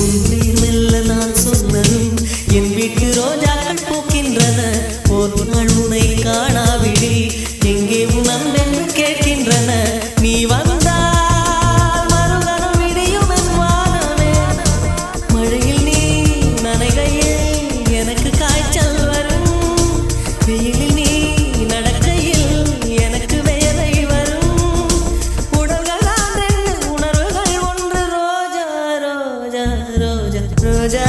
உன்மேல் மெல்ல நான் சொன்னதும் என் வீட்டு ரோஜாக்கள் பூக்கின்றன. ஒரு நாள் உனை காணாவிடில் எங்கே உன் அன்பென்று கேட்கின்றன. நீ வந்தால் மறுகணம் விடியும் என் வானமே. மழையில் நீ நனைகையில் எனக்கு காய்ச்சல் வரும். வெயிலில் நீ நடக்கையில் எனக்கு வேலை வரும். உடல்கள் தான் ரெண்டு, உணர்வுகள் ஒன்று. ரோஜா ரோஜா ரோஜா ரோஜா